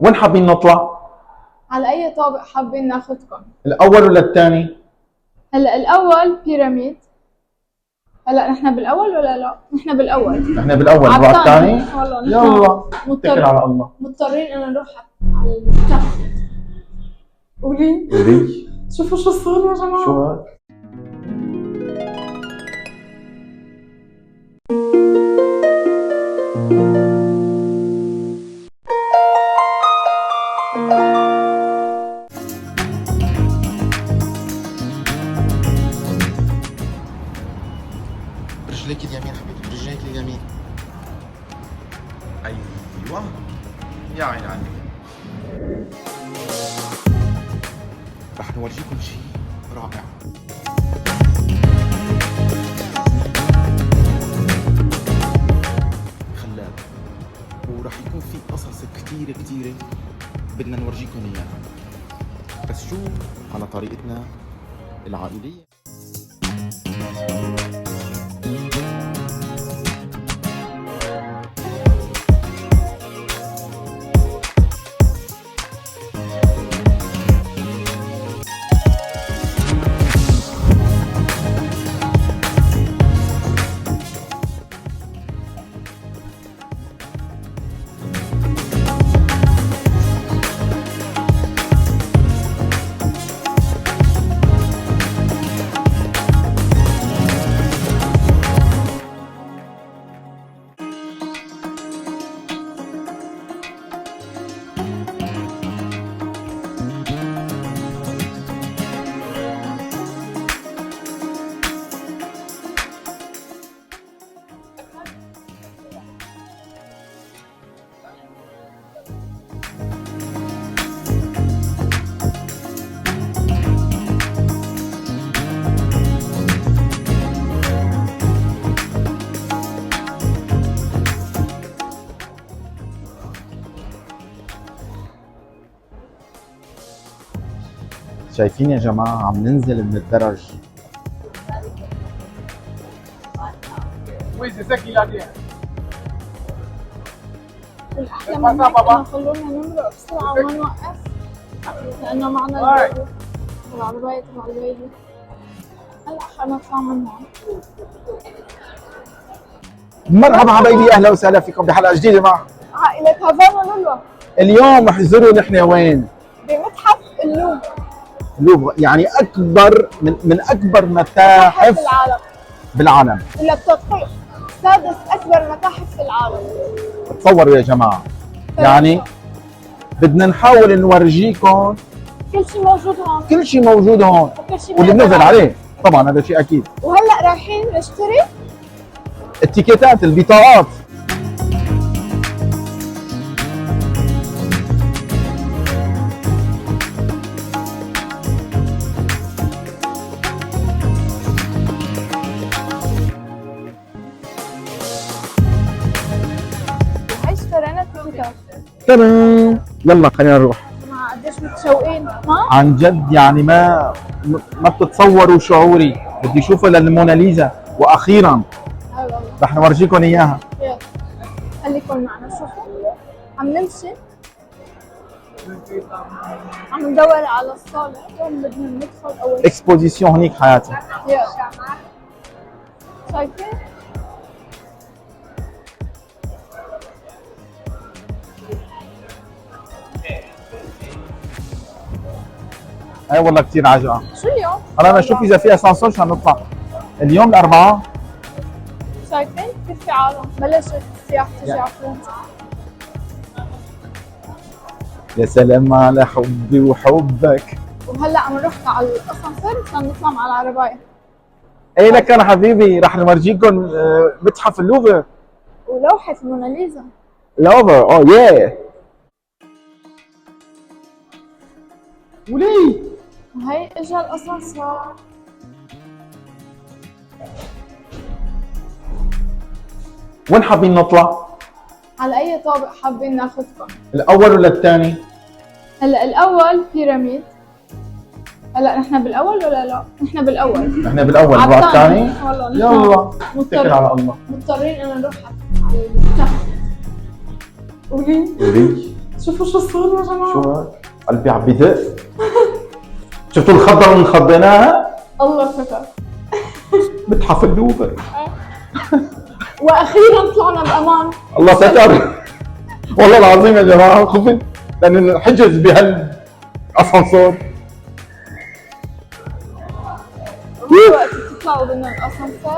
وين حابين نطلع؟ على أي طابق حابين ناخدكم؟ الأول ولا الثاني؟ هلا الأول بيراميد. هلا نحن بالأول ولا لا؟ نحن بالأول. نحن بالأول، نروح الثاني؟ والله يلا نتكل على الله. مضطرين إن نروح على التحت. قولي شوفوا شو صار يا جماعة. شو هاد؟ برجليك اليمين حبيبي، برجليك اليمين. ايوه يا عين عليك. رح نورجيكم شيء رائع. خلاب، ورح يكون في قصص كتيرة بدنا نورجيكم اياها، بس شو على طريقتنا العائلية. شايفين يا جماعة عم ننزل من الدرج. الأحلى من هيك إنه خلونا نمرق بسرعة وما نوقف لأنه معنا البيبي والعربية تبع البيبي. هلا حنطلع من هون. مرحبا حبايبي، اهلا وسهلا فيكم بحلقة جديدة مع عائلة هافانا لولو. اليوم رح يزوروا نحن وين؟ بمتحف اللوفر. لوفر، يعني اكبر من اكبر متاحف بالعالم. ولا بتدقيق سادس اكبر متاحف في العالم. تصوروا يا جماعه، يعني بدنا نحاول نورجيكم كل شيء موجود هون، كل شيء موجود هون واللي بنزل عليه طبعا، هذا شيء اكيد. وهلا رايحين نشتري التيكيتات، البطاقات. هاي اشترينا التيكيتات. تمام، يلا خلينا نروح. مع قديش متشوقين. عن جد يعني ما بتتصوروا شعوري، بدي اشوفها للموناليزا، واخيرا والله رح نورجيكم اياها. يلا خليكم معنا. شوفوا عم نمشي، عم ندور على الصالة وين بدنا ندخل اول شيء. اكسبوزيسيون هنيك حياتي. يلا شايفين؟ اي والله كثير عجقه. شو اليوم؟ هلا نشوف اذا في اسانسور عشان نطلع. اليوم الاربعاء. شايفين كيف في عالم بلشت السياح تجي على فرنسا. يا سلام على حبي وحبك. وهلا عم نروح على الاسانسير عشان نطلع مع العربايه. اي لك انا حبيبي، رح نورجيكم متحف اللوفر ولوحه الموناليزا. لوفر. اوه ياه. ولي وهي اجا الاسانسير. وين حابين نطلع؟ على اي طابق حابين ناخدكم؟ الاول ولا الثاني؟ هلا الاول بيراميد. هلا نحن بالاول ولا لا؟ نحن بالأول. نحن بالأول، نروح الثاني؟ والله يلا نتكل على الله. مضطرين إن نروح على التحت. قولي شوفوا شو الصور يا جماعة. شو هيك؟ قلبي عم بدق. شفتوا الخضره اللي انخضيناها؟ الله ستر. متحف اللوفر. واخيرا طلعنا بامان. الله ستر. والله العظيم يا جماعه خفت لان حجز بهالاسانسور. وقت تطلعوا من الاسانسير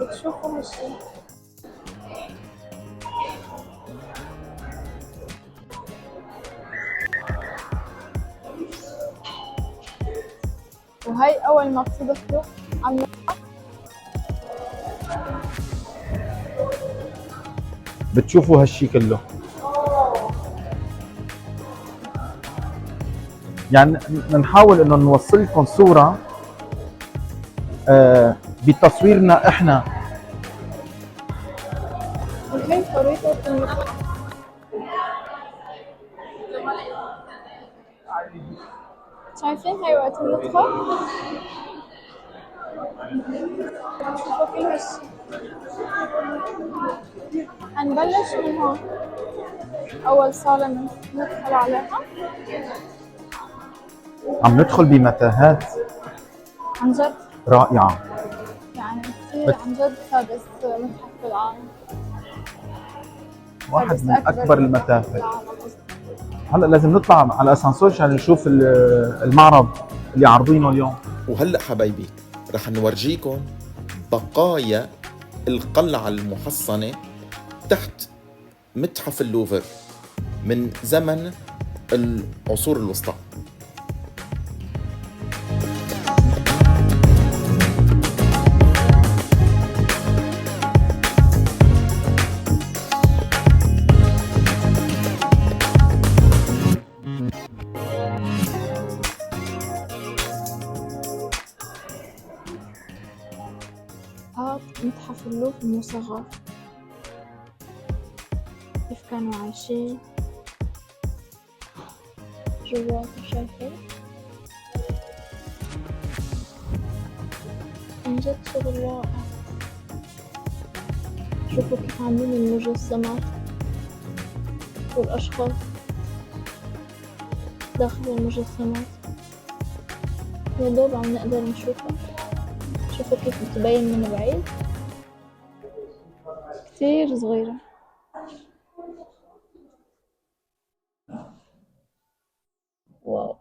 بتشوفوا هالشي. وهي اول ما بتدخلوا عم بتشوفوا هالشي كله. يعني بنحاول انه نوصل لكم صوره بتصويرنا احنا. وهي طريقة المطبخ. شايفين هاي وقت ندخل شوفوا في هالشي. هنبلش من هون، أول صالة ندخل عليها. عم ندخل بمتاهات عن جد رائعه. يعني كثير عن جد سادس متحف بالعالم. واحد سادس من اكبر المتاحف. بالعالم. هلا لازم نطلع على الاسانسور عشان نشوف المعرض اللي عارضينه اليوم. وهلأ حبايبي رح نورجيكم بقايا القلعة المحصنة تحت متحف اللوفر من زمن العصور الوسطى. هاد متحف اللوفر المصغر، كيف كانوا عايشين جوات. شايفين عن جد شغل رائع. شوفوا كيف عاملين المجسمات والأشخاص داخل المجسمات. يا دوب عم نقدر نشوفها. شوفوا كيف بتبين من بعيد، كتير صغيرة. واو.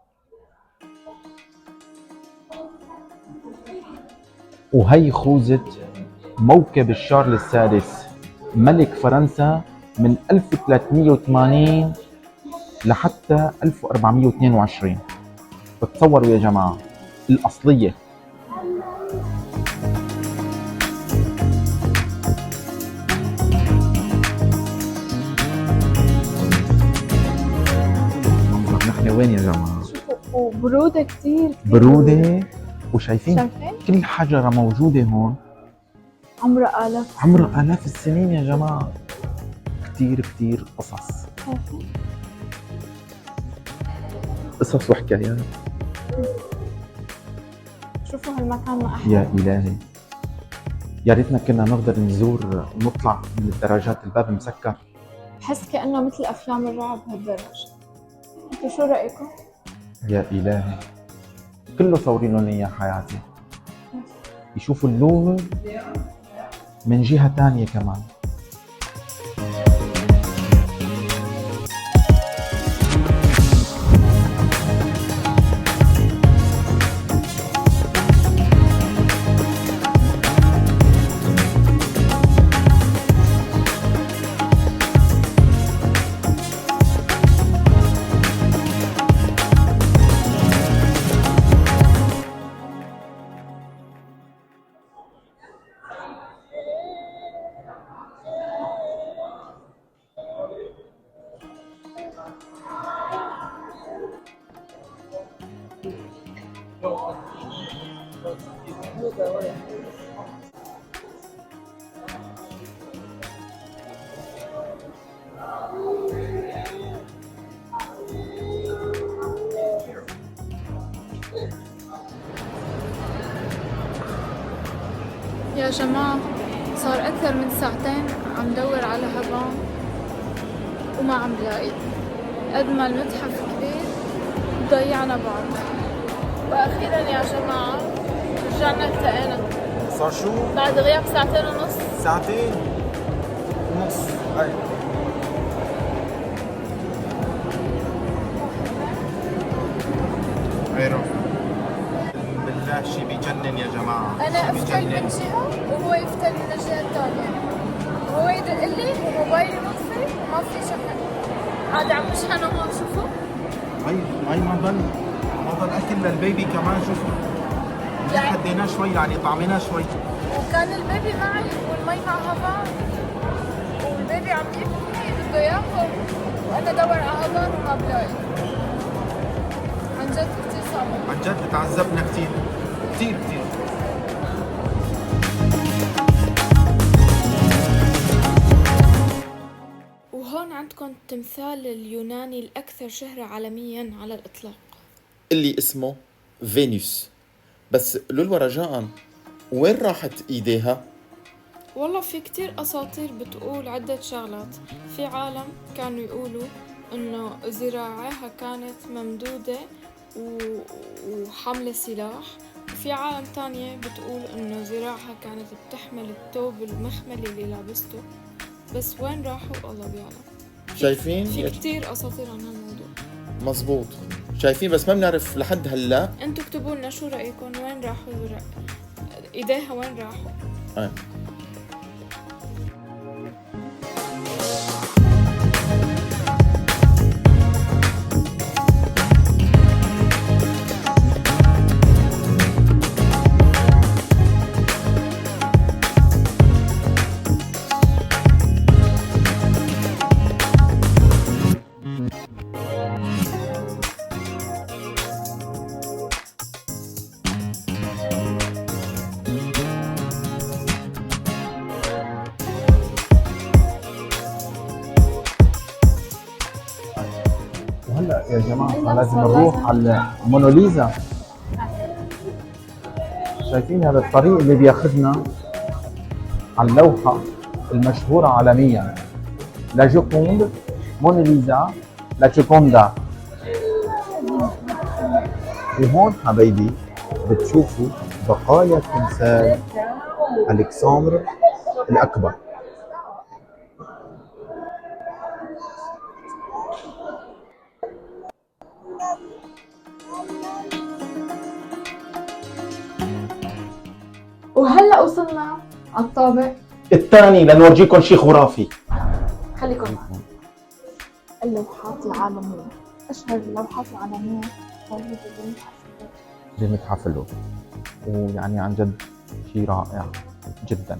وهي خوذة موكب الشارل السادس ملك فرنسا من 1380 لحتى 1422. بتصوروا يا جماعة الأصلية. نحن وين يا جماعة؟ شوفوا وبرودة كتير برودة. وشايفين شايفين كل حجرة موجودة هون عمرها آلاف. عمرها آلاف السنين يا جماعة. كتير كتير قصص، شايفين قصص وحكايات. شوفوا هالمكان ما أحلى. يا إلهي، يا ريتنا كنا نقدر نزور ونطلع من الدرجات، الباب مسكر. بحس كأنه مثل أفلام الرعب هالدرج. انتوا شو رأيكم؟ يا إلهي، كله صورينهم يا حياتي. يشوفوا اللوفر من جهة تانية كمان. يا جماعة صار أكثر من ساعتين عم دور على هافان وما عم بلاقي. قد ما المتحف كبير ضيعنا بعض. وأخيرا يا جماعة رجعنا التقينا صار شو؟ بعد غياب ساعتين ونص. ساعتين ونص. هاي عيرو بالله شي بيجنن يا جماعة. أنا شي أفتل بيجنن. من جهة وهو يفتل من الجهة الثانية. هو يدق لي وموبايلي مطفي وما في شحن. عاد عم بشحنه هون شوفوا. هاي ما ضل اكل للبيبي كمان. شوفوا يعني- حديناه شوي يعني طعمناه شوي. وكان البيبي معي والمي مع هافان والبيبي عم يبكي بده ياكل وانا ادور على هافان وما بلاقي. عن جد كثير صعب. عن جد تعذبنا كثير كثير كثير. وهون عندكم التمثال اليوناني الأكثر شهرة عالميا على الإطلاق. اللي اسمه فينوس. بس لولو رجاء، وين راحت ايديها؟ والله في كتير أساطير بتقول عدة شغلات. في عالم كانوا يقولوا إنه ذراعيها كانت ممدودة وحاملة سلاح. وفي عالم تانية بتقول إنه ذراعها كانت بتحمل الثوب المخملي اللي لابسته. بس وين راحوا الله بيعلم. شايفين؟ في كتير أساطير عن هالموضوع. مزبوط، شايفين، بس ما بنعرف لحد هلا. انتوا اكتبوا لنا شو رأيكم، وين راحوا ايديها، وين راحوا؟ آه. وهلا يا جماعة لازم نروح على موناليزا. شايفين هذا الطريق اللي بياخذنا على اللوحة المشهورة عالميا، لا جوكوند، موناليزا، لا جوكوندا. وهون حبايبي بتشوفوا بقايا تمثال ألكسندر الأكبر. وهلا وصلنا على الطابق الثاني لنورجيكم شيء خرافي. خليكم معنا. اللوحات العالمية، أشهر اللوحات العالمية موجودة بمتحف اللوفر، ويعني عن جد شيء رائع جدا.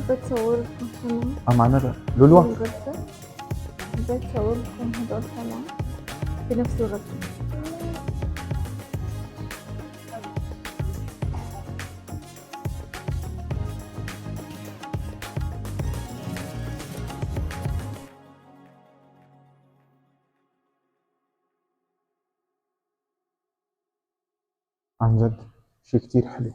حبيت صور لكم كمان معنا لولو. بالغرفة. حبيت صور لكم هدول كمان بنفس الغرفة. عن جد شي كتير حلو.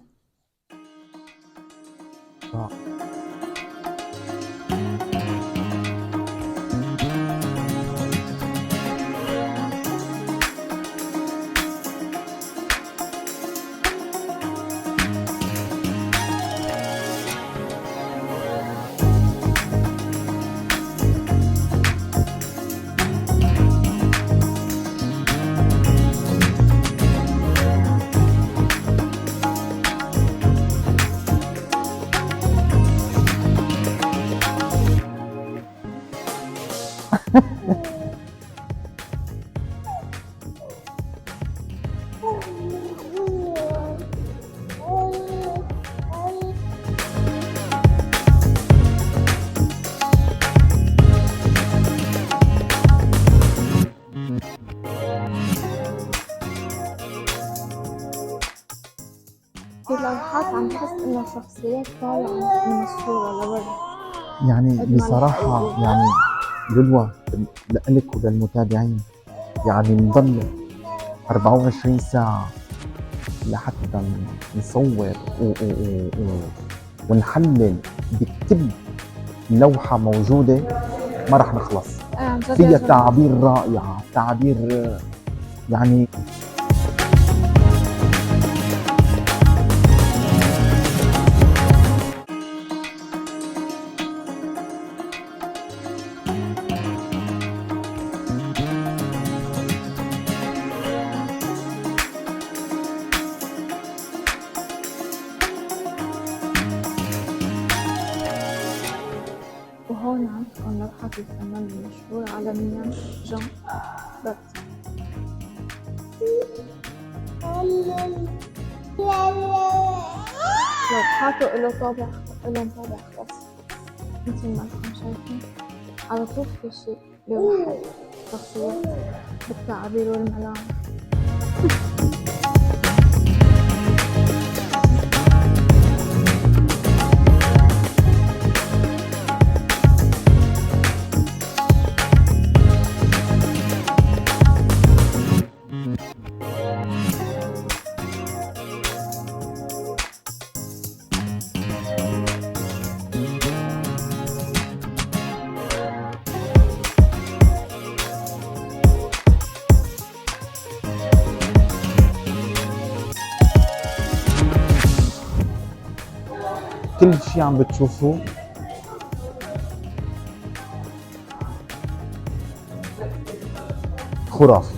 في لوحات عم تحس إنه شخصيات طالعة من الصورة لبرا. يعني بصراحة يعني لولو لإلك وللمتابعين يعني نضل 24 ساعة لحتى نصور ونحلل بكل لوحة موجودة ما رح نخلص. عن جد فيها يا جماعة. تعابير رائعة، تعابير يعني وهون عندكم لوحة الفنان المشهور عالميا جان باتي. لوحاته إلهم طابع خاص مثل ما انتم شايفين. على طول في شيء بيوحد شخصيات بالتعابير والملامح. كل شيء عم بتشوفوه خرافي.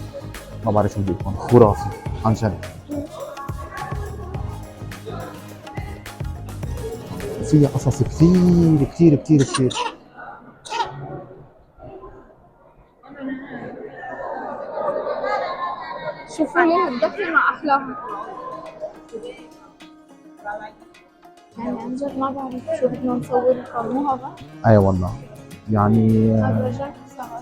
ما بعرف شو بدي اقول، خرافي عن جد. فيها قصص كثير كثير كثير كثير. شوفوا لي هالدخلة مع أحلاها. يعني عن جد ما بعرف شو بدنا نصور لكم، مو هذا؟ اي والله يعني هذا رجعت ساعة.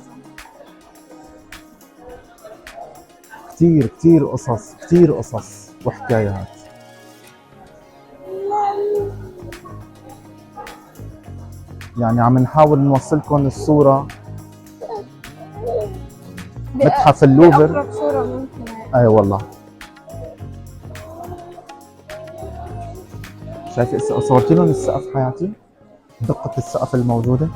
كثير كثير قصص، كثير قصص وحكايات. يعني عم نحاول نوصلكم الصورة. متحف اللوفر بأقرب صورة ممكن. اي والله. شايفة صورت لهم السقف حياتي، دقة السقف الموجودة.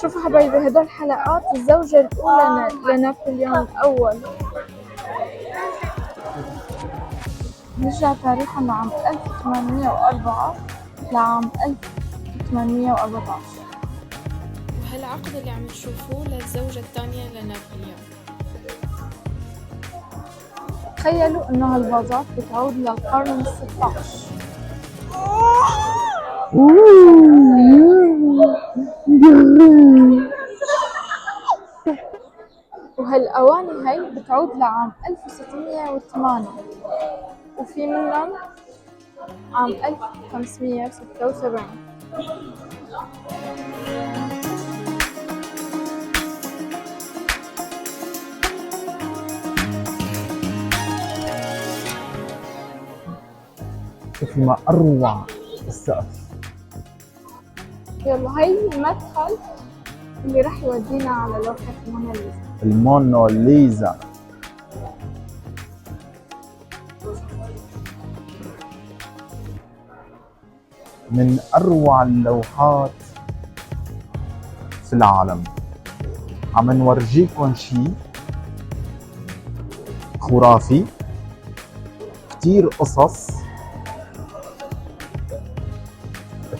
شوفوا حبايبي هدول حلقات الزوجة الأولى لنابليون الأول. نرجع تاريخا لعام 1804 لعام 1814. وهالعقد اللي عم تشوفوه للزوجة الثانية لنابليون. تخيلوا انه هالفازات بتعود للقرن ال16. وهالأواني هاي بتعود لعام 1608 وفي منهم عام 1576. شوفي ما اروع السقف. يلا هاي المدخل اللي رح يودينا على لوحة الموناليزا. الموناليزا. من اروع اللوحات في العالم. عم نورجيكم شيء خرافي، كتير قصص،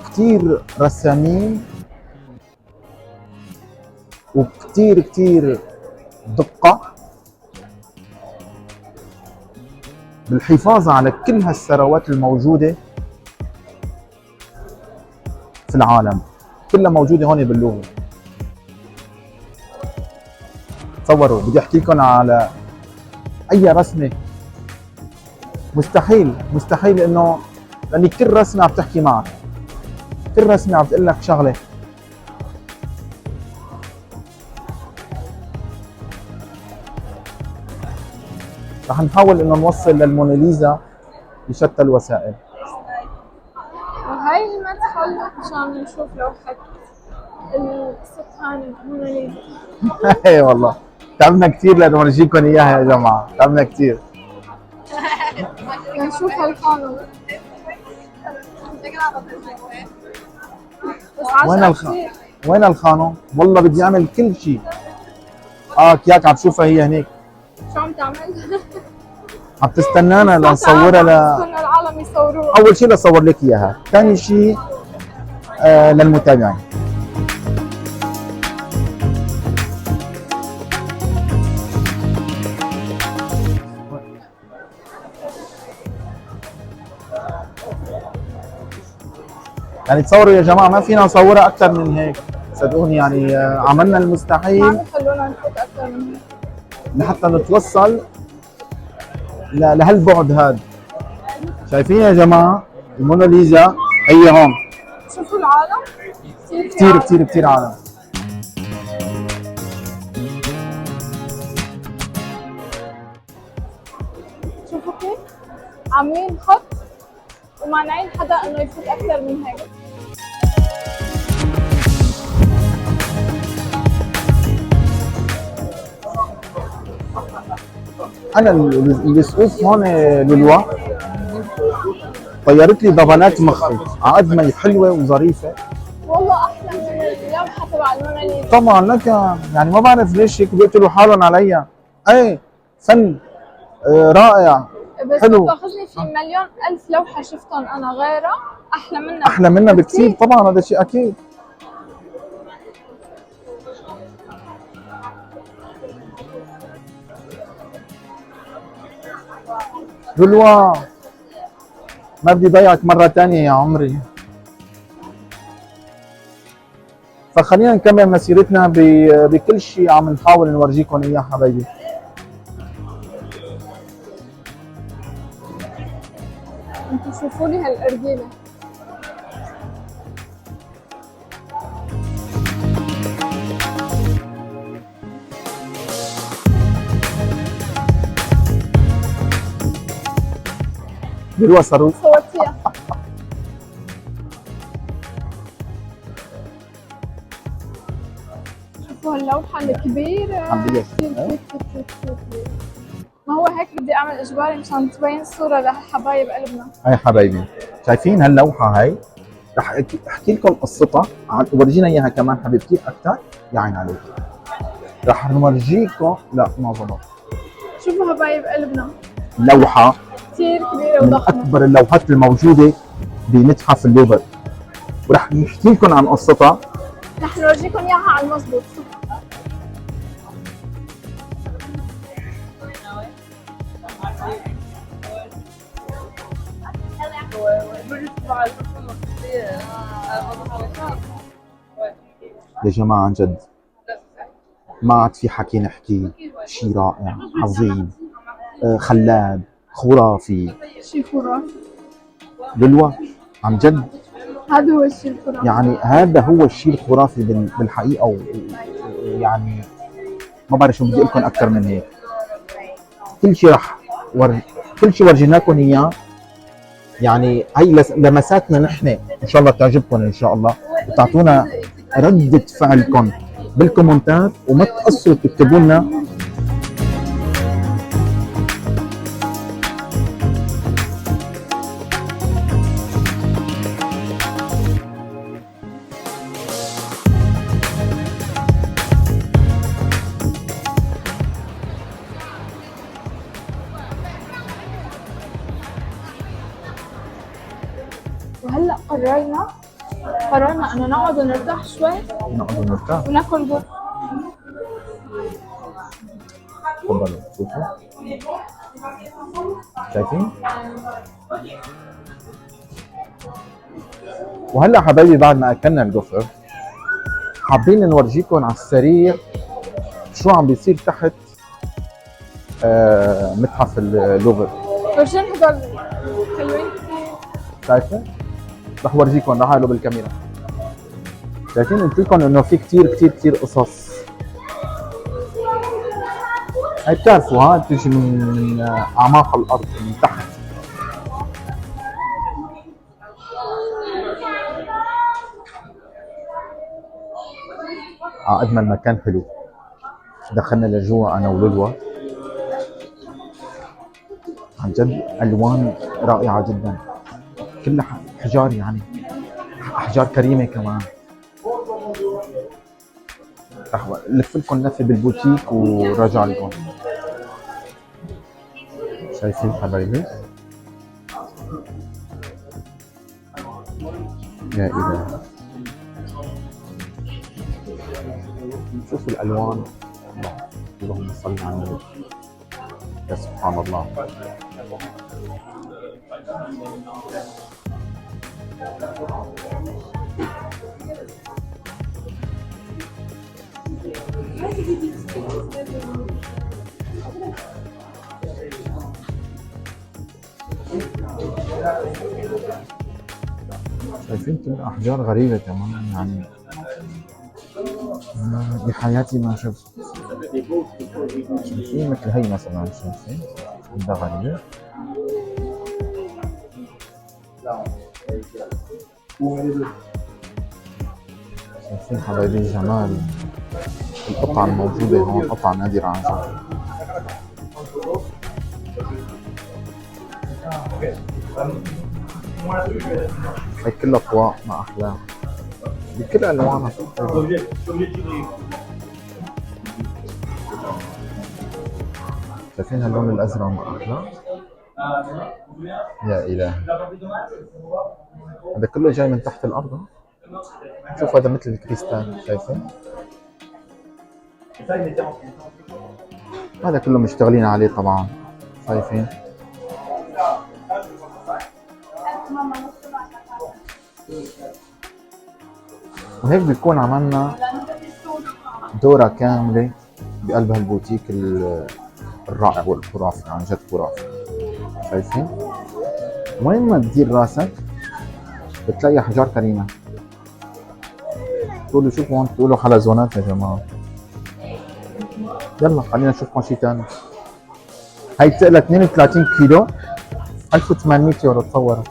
كتير رسامين، وكتير دقة بالحفاظ على كل هالثروات الموجودة في العالم، كلها موجودة هون باللوفر. تصوروا بدي احكي لكم على اي رسمة، مستحيل انه، لان كل رسمة عم تحكي معك، كل رسمة عم تقول لك شغلة. رح نحاول انه نوصل للموناليزا بشتى الوسائل. وهاي المدخل عشان نشوف لوحة السكان الموناليزا. اي والله تعبنا كثير لنورجيكم اياها يا جماعة، تعبنا كثير. نشوف هالقانون. وين الخانم؟ والله بدي اعمل كل شيء. كياك عم تشوفها هي هنيك. شو عم تعمل؟ عم تستنانا لنصورها استنى العالم يصوروها. اول شيء لصور لك اياها، ثاني شيء للمتابعين. يعني تصوروا يا جماعه ما فينا نصورها اكثر من هيك، صدقوني يعني عملنا المستحيل. ما خلونا نفوت اكثر من هيك لحتى نتوصل لهالبعد هذا. شايفين يا جماعه الموناليزا هي هون. شوفوا العالم كثير عالم. شوفوا كيف عاملين خط ومانعين حدا انه يفوت اكثر من هيك. انا السقوف هون للوا طيرت لي ضبانات مخي، على قد ما هي حلوه وظريفه. والله احلى من اللوحه تبع الموناليزا. طبعا لك يعني ما بعرف ليش هيك بيقتلوا حالهم عليها. اي فن رائع بس حلو. بتاخذني في مليون الف لوحه شفتهم انا غيرها احلى منها بكثير. طبعا هذا شيء اكيد. دلوا ما بدي ضيعك مرة ثانية يا عمري، فخلينا نكمل مسيرتنا بكل شيء عم نحاول نورجيكم اياه حبايبي. انتوا شوفوا لي هالارجيله. دلوا صاروخ. صورتيها. شوفوا هاللوحة الكبيرة. كتير. ما هو هيك بدي اعمل اجباري مشان تبين الصورة لحبايب قلبنا. هاي حبايبي شايفين هاللوحة هاي؟ رح احكي لكم قصتها، ورجينا اياها كمان حبيبتي اكثر. يا عين عليك. رح نورجيكم. لا ما ظبط. شوفوا حبايب قلبنا. لوحة كثير كبيرة من وضخمة. اكبر اللوحات الموجودة بمتحف اللوفر، ورح نحكي لكم عن قصتها رح نورجيكم اياها على المضبوط. يا جماعة عن جد ما عاد في حكي نحكي، شيء رائع عظيم خلاب خرافي. شي خرافي لؤلؤة عن جد، هذا هو الشيء الخرافي. يعني هذا هو الشيء الخرافي بالحقيقة، يعني ما بعرف شو بدي اقول لكم اكثر من هيك. كل شيء كل شيء ورجيناكم اياه، يعني هي لمساتنا نحن، ان شاء الله تعجبكم ان شاء الله، وتعطونا ردة فعلكم بالكومنتات، وما تقصروا تكتبوا لنا. وهلا قررنا انه نقعد نرتاح شوي نقعد نرتاح. وناكل بط. تفضلوا شوفوا، شايفين؟ وهلا حبايبي بعد ما اكلنا القفر، حابين نورجيكم على السريع شو عم بيصير تحت متحف اللوفر. فرجين هدول حلوين كثير. شايفين؟ رح ورجيكم لحاله بالكاميرا. شايفين؟ قلت لكم انه في كثير قصص. هاي بتعرفوا ها بتجي من اعماق الارض من تحت. قد ما المكان حلو، دخلنا لجوا انا ولؤلؤة، عن جد الوان رائعه جدا، كلها حجار، يعني احجار كريمه كمان. رح لف لكم لفه بالبوتيك وراجع لكم. شايفين حبايبي؟ يا إله، شوفوا الالوان، اللهم صل على النبي، يا سبحان الله. شايفين كل احجار غريبه كمان، يعني بحياتي ما شفت. شايفين مثل هي مثلا، شايفين عندها غريبه. شايفين حبايبي جمال القطعة الموجودة هون، قطعة نادرة عن جد. هي كلها طواق ما أحلاها بكل ألوانها. شايفين هاللون الأزرق ما أحلاه؟ يا إلهي، هذا كله جاي من تحت الأرض. شوف هذا مثل الكريستال، شايفين؟ هذا كله مشتغلين عليه طبعا، شايفين؟ وهيك بيكون عملنا دورة كاملة بقلب هالبوتيك الرائع والخرافي، عن جد خرافي. شايفين؟ وين ما تدير راسك بتلاقي أحجار كريمة. تقولوا شوفوا هون، تقولوا حلزونات يا جماعة. يلا خلينا نشوفكم شيء ثاني. هي بتقلها 32 كيلو، 1800 يورو. تصوروا،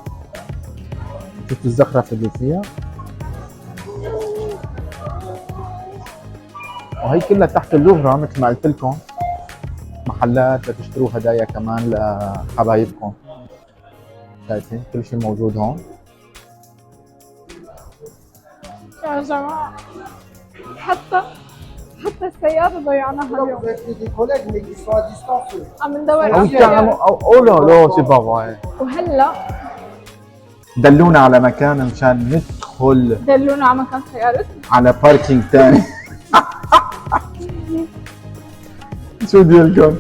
شفتوا الزخرفة اللي فيها؟ وهي كلها تحت اللوفر مثل ما قلت لكم، محلات لتشتروا هدايا كمان لحبايبكم. شايفين كل شيء موجود هون يا جماعة. حتى السيارة ضيعناها اليوم. عم ندور على السيارة. او لا سي با فراي. وهلا دلونا على مكان مشان ندخل ندخل دلونا على مكان سيارتنا. على باركينج تاني. شو بدي لكم؟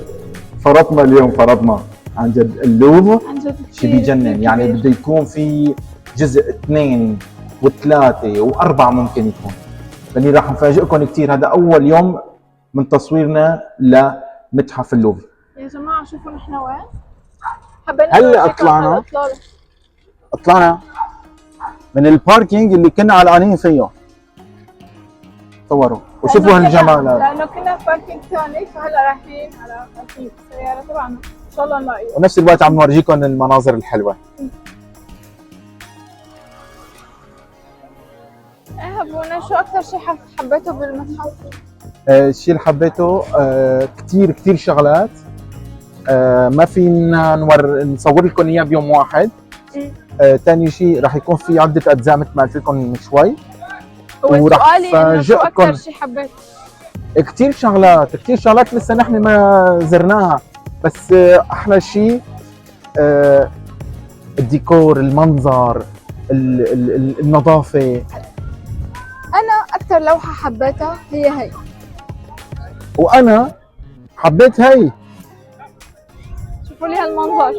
فرطنا اليوم، فرطنا عن جد. اللوفر عن جد شيء بيجنن، يعني بده يكون في جزء 2 و3 و4 ممكن يكون. لاني راح نفاجئكم كثير. هذا اول يوم من تصويرنا لمتحف اللوفر. يا جماعة شوفوا نحن وين؟ حبينا هلا نورجيكم طلعنا. الإطلالة. طلعنا من الباركينج اللي كنا علقانين فيه. صوروا وشوفوا هالجمال هذا. لأنه كنا في باركينج ثاني، فهلا رايحين على باركينج السيارة تبعنا، إن شاء الله نلاقيه. ونفس الوقت عم نورجيكم المناظر الحلوه. ايه هبونا، شو أكثر شيء حبيته بالمتحف؟ الشيء اللي حبيته كثير كثير شغلات. ما فينا نصور لكم اياه بيوم واحد. ثاني شيء راح يكون في عده اجزاء مثل ما قلت لكم من شوي. وراح سؤالي إنه شو أكثر فاجئكم شيء حبيته؟ كثير شغلات، كثير شغلات لسه نحن ما زرناها. بس احلى شيء الديكور، المنظر، النظافه. أنا أكثر لوحة حبيتها هي. وانا حبيت هي. شوفوا لي هالمنظر.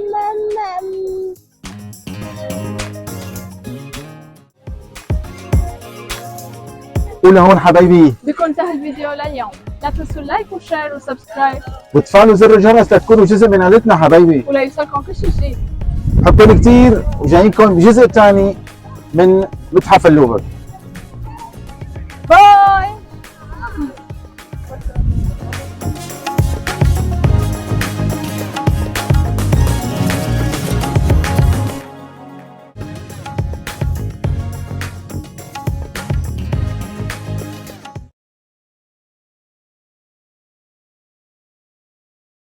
ولهون حبايبي بكون انتهى الفيديو لليوم، لا تنسوا اللايك وشير وسبسكرايب وتفعلوا زر الجرس لتكونوا جزء من عائلتنا حبايبي. ولا يوصلكم كل شيء جديد. حبكم كثير وجايينكم بجزء ثاني من متحف اللوفر.